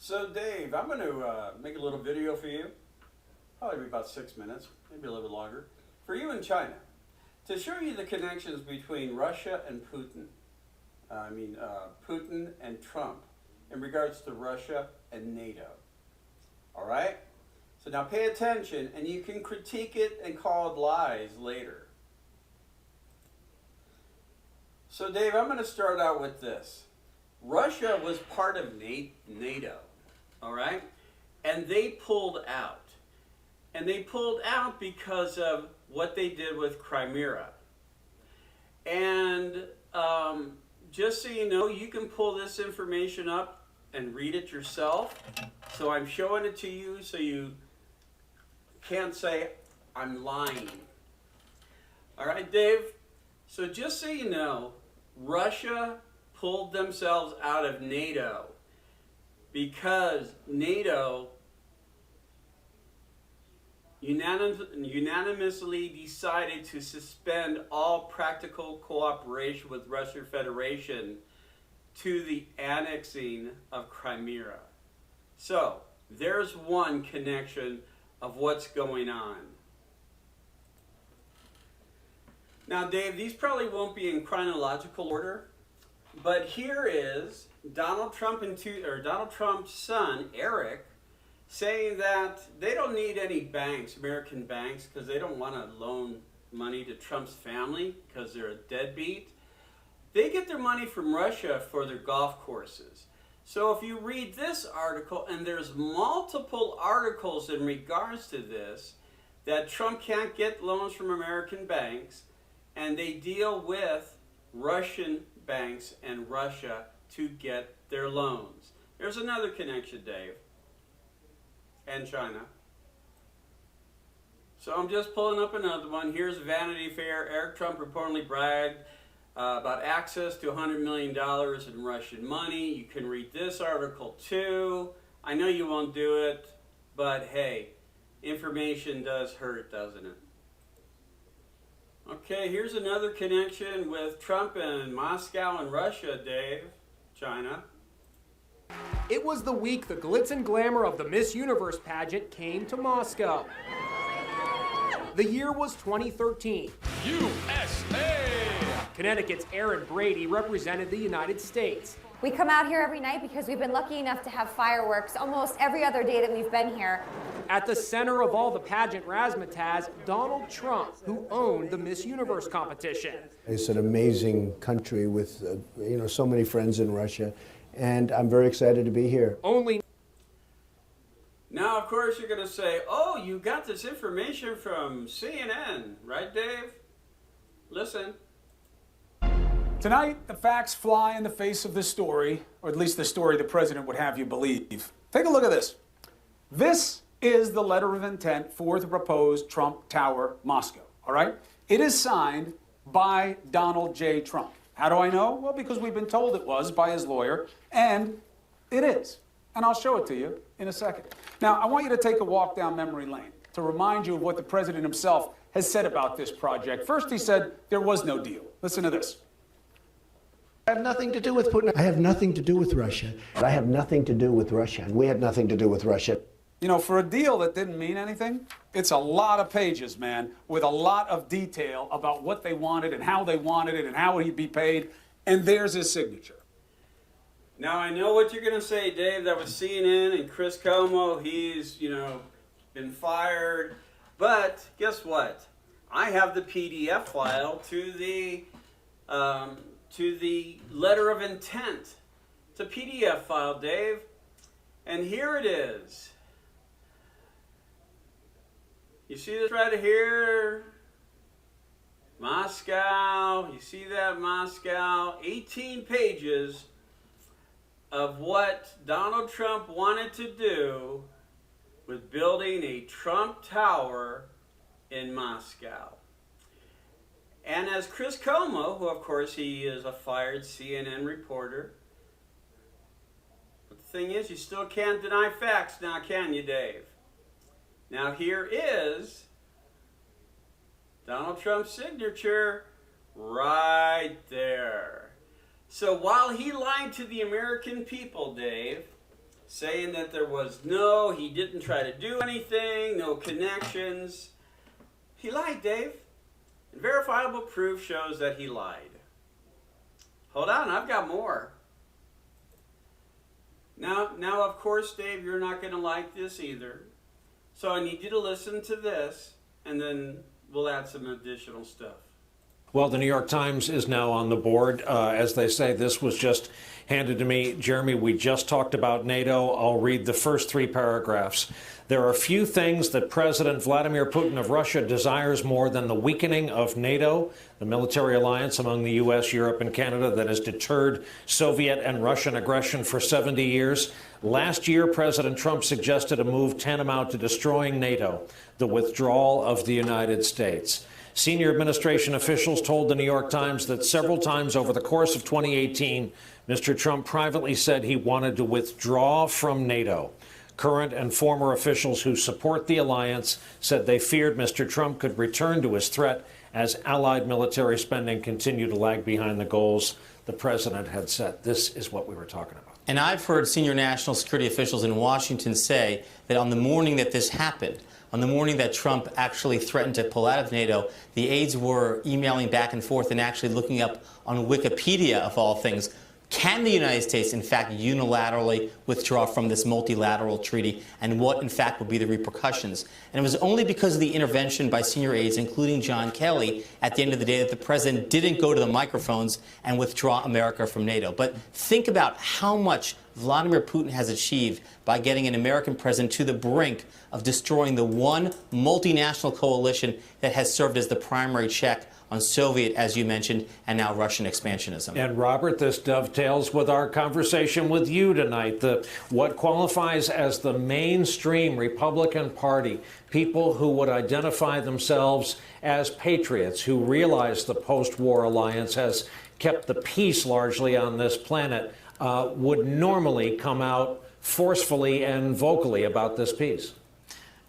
So Dave, I'm going to make a little video for you, probably about 6 minutes, maybe a little bit longer, for you in China, to show you the connections between Russia and Putin. Putin and Trump in regards to Russia and NATO. All right? So now pay attention, and you can critique it and call it lies later. So Dave, I'm going to start out with this. Russia was part of NATO, all right? And they pulled out. And they pulled out because of what they did with Crimea. And just so you know, you can pull this information up and read it yourself. So I'm showing it to you so you can't say I'm lying. All right, Dave? So just so you know, Russia pulled themselves out of NATO because NATO unanimously decided to suspend all practical cooperation with Russian Federation to the annexing of Crimea. So there's one connection of what's going on. Now, Dave, these probably won't be in chronological order, but here is Donald Trump Donald Trump's son, Eric, saying that they don't need any banks, American banks, because they don't want to loan money to Trump's family because they're a deadbeat. They get their money from Russia for their golf courses. So if you read this article, and there's multiple articles in regards to this, that Trump can't get loans from American banks, and they deal with Russian banks and Russia to get their loans. There's another connection, Dave. And China. So I'm just pulling up another one. Here's Vanity Fair. Eric Trump reportedly bragged about access to $100 million in Russian money. You can read this article too. I know you won't do it, but hey, information does hurt, doesn't it? Okay, here's another connection with Trump and Moscow and Russia, Dave. China. It was the week the glitz and glamour of the Miss Universe pageant came to Moscow. The year was 2013. USA! Connecticut's Erin Brady represented the United States. We come out here every night because we've been lucky enough to have fireworks almost every other day that we've been here. At the center of all the pageant razzmatazz, Donald Trump, who owned the Miss Universe competition. It's an amazing country with so many friends in Russia. And I'm very excited to be here. Now, of course, you're going to say, oh, you got this information from CNN, right, Dave? Listen. Tonight, the facts fly in the face of this story, or at least the story the president would have you believe. Take a look at this. This is the letter of intent for the proposed Trump Tower, Moscow, all right? It is signed by Donald J. Trump. How do I know? Well, because we've been told it was by his lawyer, and it is. And I'll show it to you in a second. Now, I want you to take a walk down memory lane to remind you of what the president himself has said about this project. First, he said there was no deal. Listen to this. I have nothing to do with Putin. I have nothing to do with Russia. I have nothing to do with Russia, and we had nothing to do with Russia. You know, for a deal that didn't mean anything, it's a lot of pages, man, with a lot of detail about what they wanted and how they wanted it and how he'd be paid, and there's his signature. Now, I know what you're going to say, Dave. That was CNN and Chris Cuomo. He's, been fired. But guess what? I have the PDF file to the letter of intent. It's a PDF file, Dave. And here it is. You see this right here? Moscow. You see that? Moscow. 18 pages of what Donald Trump wanted to do with building a Trump Tower in Moscow. And as Chris Cuomo, who of course he is a fired CNN reporter, but the thing is, you still can't deny facts now, can you, Dave? Now here is Donald Trump's signature right there. So while he lied to the American people, Dave, saying that he didn't try to do anything, no connections. He lied, Dave. And verifiable proof shows that he lied. Hold on, I've got more. Now, of course, Dave, you're not going to like this either. So I need you to listen to this, and then we'll add some additional stuff. Well, the New York Times is now on the board. As they say, this was just handed to me. Jeremy, we just talked about NATO. I'll read the first 3 paragraphs. There are few things that President Vladimir Putin of Russia desires more than the weakening of NATO, the military alliance among the U.S., Europe, and Canada that has deterred Soviet and Russian aggression for 70 years. Last year, President Trump suggested a move tantamount to destroying NATO, the withdrawal of the United States. Senior administration officials told the New York Times that several times over the course of 2018, Mr. Trump privately said he wanted to withdraw from NATO. Current and former officials who support the alliance said they feared Mr. Trump could return to his threat as allied military spending continued to lag behind the goals the president had set. This is what we were talking about. And I've heard senior national security officials in Washington say that on the morning that this happened, on the morning that Trump actually threatened to pull out of NATO, the aides were emailing back and forth and actually looking up on Wikipedia, of all things, can the United States, in fact, unilaterally withdraw from this multilateral treaty, and what, in fact, would be the repercussions? And it was only because of the intervention by senior aides, including John Kelly, at the end of the day that the president didn't go to the microphones and withdraw America from NATO. But think about how much Vladimir Putin has achieved by getting an American president to the brink of destroying the one multinational coalition that has served as the primary check on Soviet, as you mentioned, and now Russian expansionism. And Robert, this dovetails with our conversation with you tonight. What qualifies as the mainstream Republican Party, people who would identify themselves as patriots, who realize the post-war alliance has kept the peace largely on this planet, would normally come out forcefully and vocally about this peace.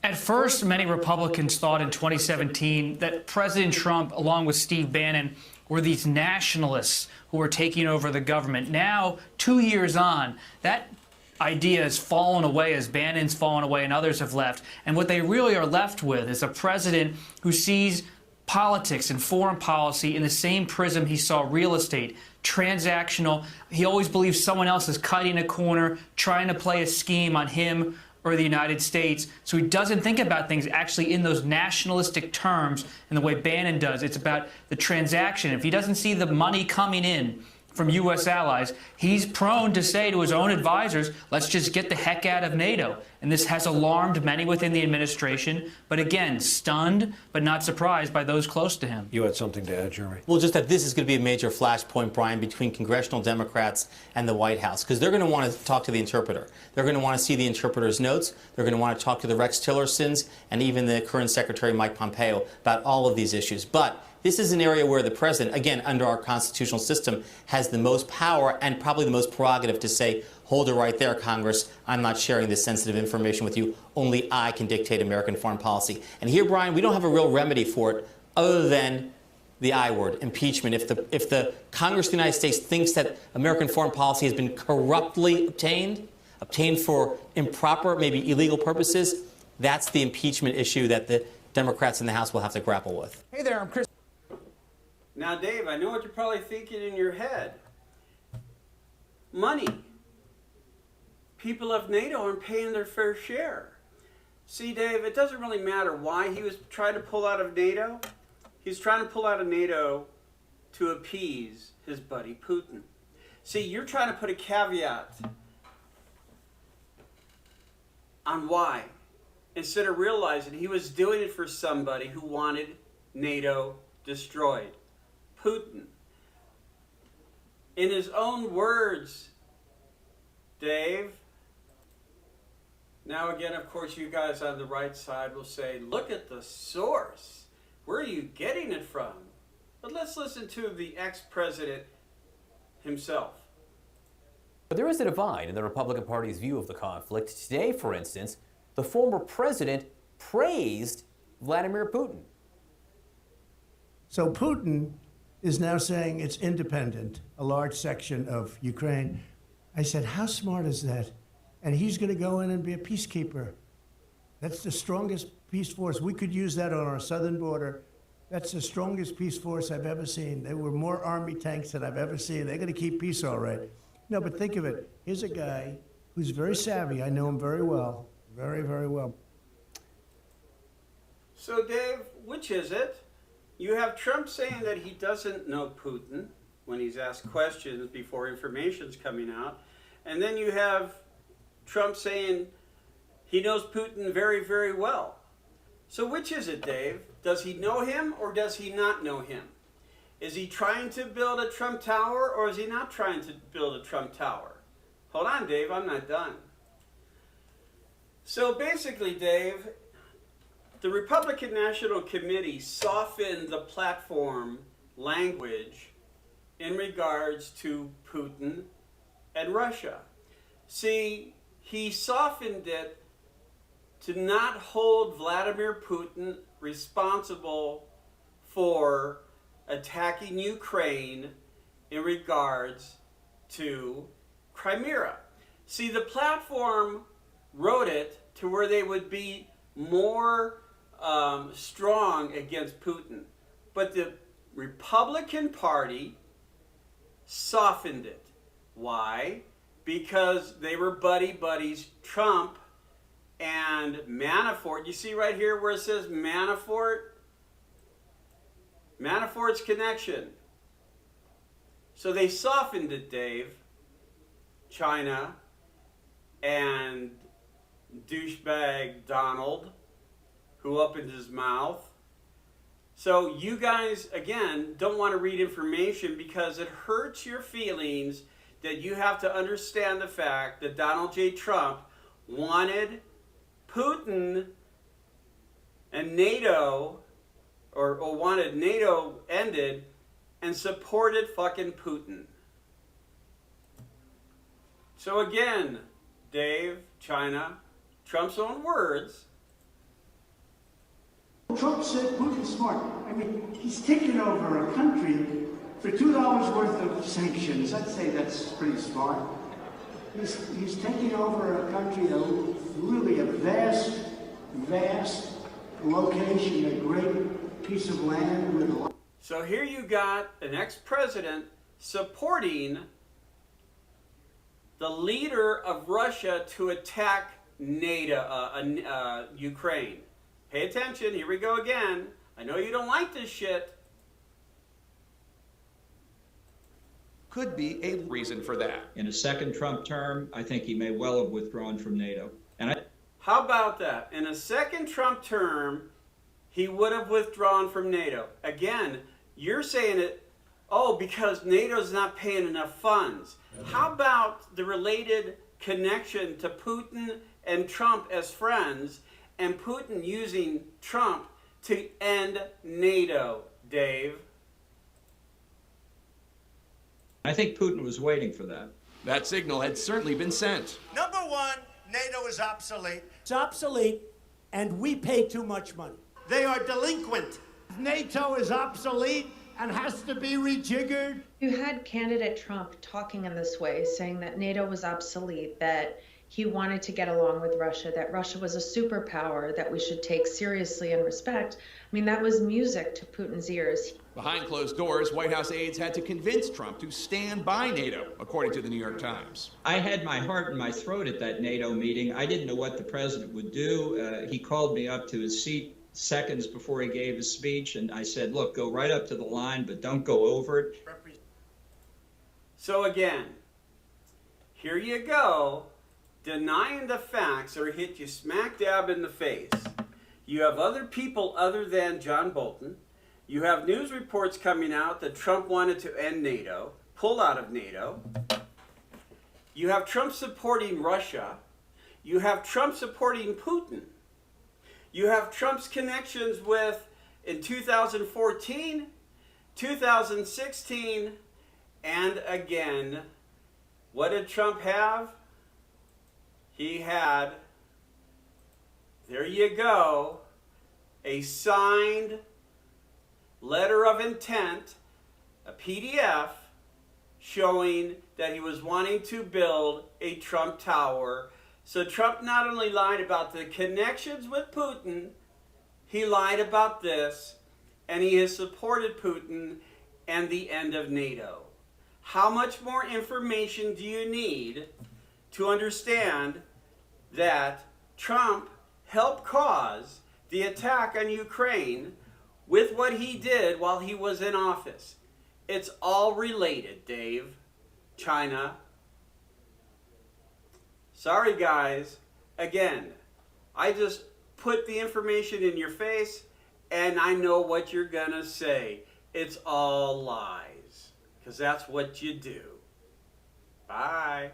At first, many Republicans thought in 2017 that President Trump, along with Steve Bannon, were these nationalists who were taking over the government. Now, 2 years on, that idea has fallen away as Bannon's fallen away and others have left. And what they really are left with is a president who sees politics and foreign policy in the same prism he saw real estate, transactional. He always believes someone else is cutting a corner, trying to play a scheme on him or the United States. So he doesn't think about things actually in those nationalistic terms in the way Bannon does. It's about the transaction. If he doesn't see the money coming in from U.S. allies, he's prone to say to his own advisors, let's just get the heck out of NATO. And this has alarmed many within the administration, but again, stunned but not surprised by those close to him. You had something to add, Jeremy? Well, just that this is going to be a major flashpoint, Brian, between congressional Democrats and the White House, because they're going to want to talk to the interpreter. They're going to want to see the interpreter's notes. They're going to want to talk to the Rex Tillersons and even the current Secretary Mike Pompeo about all of these issues. But this is an area where the president, again, under our constitutional system, has the most power and probably the most prerogative to say, hold it right there, Congress. I'm not sharing this sensitive information with you. Only I can dictate American foreign policy. And here, Brian, we don't have a real remedy for it other than the I word, impeachment. If the Congress of the United States thinks that American foreign policy has been corruptly obtained for improper, maybe illegal purposes, that's the impeachment issue that the Democrats in the House will have to grapple with. Hey there, I'm Chris. Now, Dave, I know what you're probably thinking in your head. Money. People of NATO aren't paying their fair share. See, Dave, it doesn't really matter why he was trying to pull out of NATO. He's trying to pull out of NATO to appease his buddy Putin. See, you're trying to put a caveat on why, instead of realizing he was doing it for somebody who wanted NATO destroyed. Putin. In his own words, Dave. Now again, of course, you guys on the right side will say, look at the source. Where are you getting it from? But let's listen to the ex-president himself. But there is a divide in the Republican Party's view of the conflict. Today, for instance, the former president praised Vladimir Putin. So Putin is now saying it's independent, a large section of Ukraine. I said, how smart is that? and he's going to go in and be a peacekeeper. That's the strongest peace force. We could use that on our southern border. That's the strongest peace force I've ever seen. There were more army tanks than I've ever seen. They're going to keep peace all right. No, but think of it. Here's a guy who's very savvy. I know him very well. Very, very well. So, Dave, which is it? You have Trump saying that he doesn't know Putin when he's asked questions before information's coming out. And then you have Trump saying he knows Putin very, very well. So which is it, Dave? Does he know him or does he not know him? Is he trying to build a Trump Tower or is he not trying to build a Trump Tower? Hold on, Dave, I'm not done. So basically, Dave, the Republican National Committee softened the platform language in regards to Putin and Russia. See, he softened it to not hold Vladimir Putin responsible for attacking Ukraine in regards to Crimea. See, the platform wrote it to where they would be more strong against Putin. But the Republican Party softened it. Why? Because they were buddies, Trump and Manafort. You see right here where it says Manafort? Manafort's connection. So they softened it, Dave. China and douchebag Donald, who opened his mouth. So you guys, again, don't want to read information because it hurts your feelings that you have to understand the fact that Donald J. Trump wanted Putin and NATO, or wanted NATO ended, and supported fucking Putin. So again, Dave, China, Trump's own words. Trump said Putin's smart. I mean, he's taken over a country for $2 worth of sanctions. I'd say that's pretty smart. He's taking over a country, really a vast location, a great piece of land with a lot. So here you got an ex-president supporting the leader of Russia to attack NATO, Ukraine. Pay attention, here we go again. I know you don't like this shit. Could be a reason for that. In a second Trump term, I think he may well have withdrawn from NATO. How about that? In a second Trump term, he would have withdrawn from NATO. Again, you're saying it, because NATO's not paying enough funds. How about the related connection to Putin and Trump as friends, and Putin using Trump to end NATO, Dave? I think Putin was waiting for that. That signal had certainly been sent. Number one, NATO is obsolete. It's obsolete, and we pay too much money. They are delinquent. NATO is obsolete and has to be rejiggered. You had candidate Trump talking in this way, saying that NATO was obsolete, that he wanted to get along with Russia, that Russia was a superpower that we should take seriously and respect. I mean, that was music to Putin's ears. Behind closed doors, White House aides had to convince Trump to stand by NATO, according to the New York Times. I had my heart in my throat at that NATO meeting. I didn't know what the president would do. He called me up to his seat seconds before he gave his speech, and I said, look, go right up to the line, but don't go over it. So again, here you go, denying the facts or hit you smack dab in the face. You have other people other than John Bolton. You have news reports coming out that Trump wanted to end NATO, pull out of NATO. You have Trump supporting Russia. You have Trump supporting Putin. You have Trump's connections with, in 2014, 2016, and again, what did Trump have? He had, there you go, a signed letter of intent, a PDF, showing that he was wanting to build a Trump Tower So Trump not only lied about the connections with Putin, he lied about this, and he has supported Putin and the end of NATO. How much more information do you need to understand that Trump helped cause the attack on Ukraine with what he did while he was in office? It's all related, Dave. China. Sorry, guys. Again, I just put the information in your face, and I know what you're gonna say. It's all lies, because that's what you do. Bye.